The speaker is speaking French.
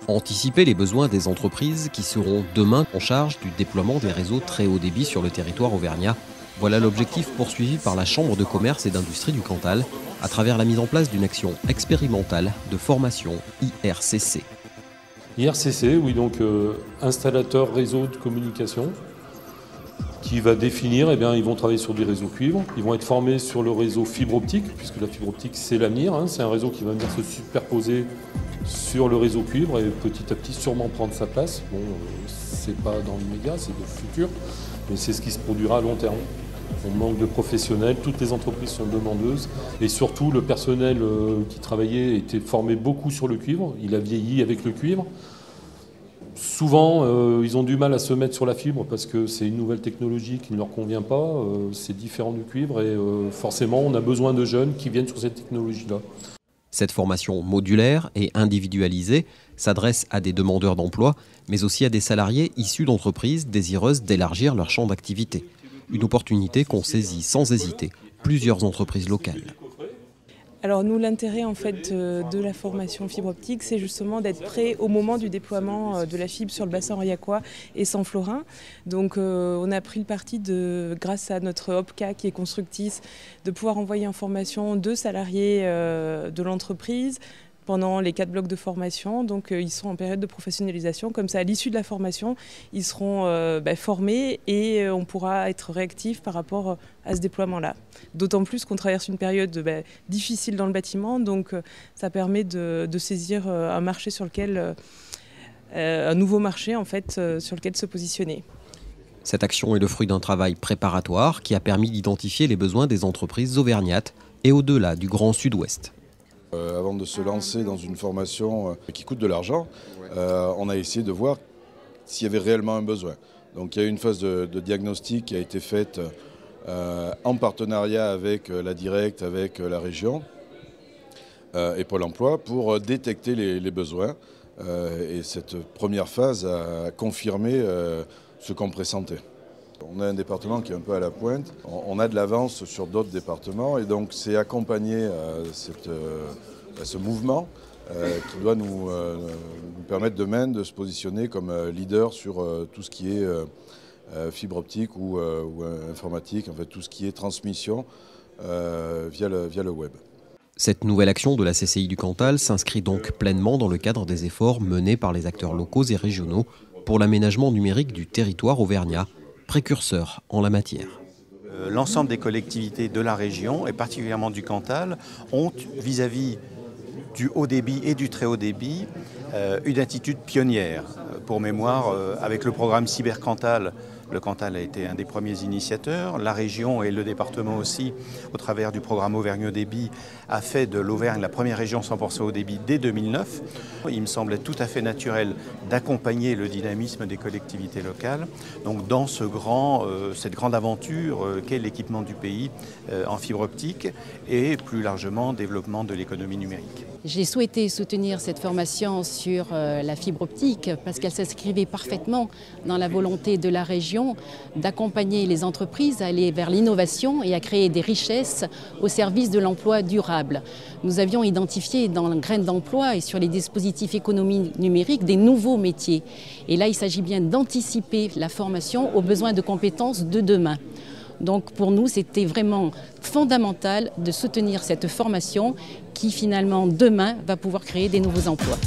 Anticiper les besoins des entreprises qui seront demain en charge du déploiement des réseaux très haut débit sur le territoire auvergnat. Voilà l'objectif poursuivi par la Chambre de commerce et d'industrie du Cantal à travers la mise en place d'une action expérimentale de formation IRCC. IRCC, oui, donc installateur réseau de communication, qui va définir, ils vont travailler sur des réseaux cuivre, ils vont être formés sur le réseau fibre optique, puisque la fibre optique c'est l'avenir, c'est un réseau qui va venir se superposer sur le réseau cuivre et petit à petit sûrement prendre sa place. Bon, c'est pas dans l'immédiat, c'est le futur, mais c'est ce qui se produira à long terme. On manque de professionnels, toutes les entreprises sont demandeuses et surtout le personnel qui travaillait était formé beaucoup sur le cuivre, il a vieilli avec le cuivre. Souvent, ils ont du mal à se mettre sur la fibre parce que c'est une nouvelle technologie qui ne leur convient pas, c'est différent du cuivre et forcément on a besoin de jeunes qui viennent sur cette technologie-là. Cette formation modulaire et individualisée s'adresse à des demandeurs d'emploi, mais aussi à des salariés issus d'entreprises désireuses d'élargir leur champ d'activité. Une opportunité qu'ont saisie sans hésiter plusieurs entreprises locales. Alors nous, l'intérêt en fait de la formation fibre optique, c'est justement d'être prêt au moment du déploiement de la fibre sur le bassin aurillacois et Saint-Florin. Donc on a pris le parti grâce à notre OPCA qui est Constructis, de pouvoir envoyer en formation 2 salariés de l'entreprise pendant les 4 blocs de formation. Donc ils sont en période de professionnalisation. Comme ça, à l'issue de la formation, ils seront formés et on pourra être réactif par rapport à ce déploiement-là. D'autant plus qu'on traverse une période difficile dans le bâtiment, donc ça permet de saisir un marché sur lequel, un nouveau marché en fait, sur lequel se positionner. Cette action est le fruit d'un travail préparatoire qui a permis d'identifier les besoins des entreprises auvergnates et au-delà du Grand Sud-Ouest. Avant de se lancer dans une formation qui coûte de l'argent, on a essayé de voir s'il y avait réellement un besoin. Donc il y a eu une phase de diagnostic qui a été faite en partenariat avec la Directe, avec la région et Pôle emploi pour détecter les besoins. Et cette première phase a confirmé ce qu'on pressentait. On a un département qui est un peu à la pointe, on a de l'avance sur d'autres départements et donc c'est accompagner ce mouvement qui doit nous permettre demain de se positionner comme leader sur tout ce qui est fibre optique ou informatique, en fait tout ce qui est transmission via le web. Cette nouvelle action de la CCI du Cantal s'inscrit donc pleinement dans le cadre des efforts menés par les acteurs locaux et régionaux pour l'aménagement numérique du territoire auvergnat, précurseur en la matière. L'ensemble des collectivités de la région, et particulièrement du Cantal, ont vis-à-vis du haut débit et du très haut débit une attitude pionnière. Pour mémoire, avec le programme Cybercantal, le Cantal a été un des premiers initiateurs. La région et le département aussi, au travers du programme Auvergne Haut Débit, a fait de l'Auvergne la première région 100% haut débit dès 2009. Il me semblait tout à fait naturel d'accompagner le dynamisme des collectivités locales. Donc dans cette grande aventure qu'est l'équipement du pays en fibre optique et plus largement développement de l'économie numérique. J'ai souhaité soutenir cette formation sur la fibre optique parce qu'elle s'inscrivait parfaitement dans la volonté de la région d'accompagner les entreprises à aller vers l'innovation et à créer des richesses au service de l'emploi durable. Nous avions identifié dans la graine d'emploi et sur les dispositifs économie numérique des nouveaux métiers. Et là, il s'agit bien d'anticiper la formation aux besoins de compétences de demain. Donc pour nous, c'était vraiment fondamental de soutenir cette formation qui finalement demain va pouvoir créer des nouveaux emplois.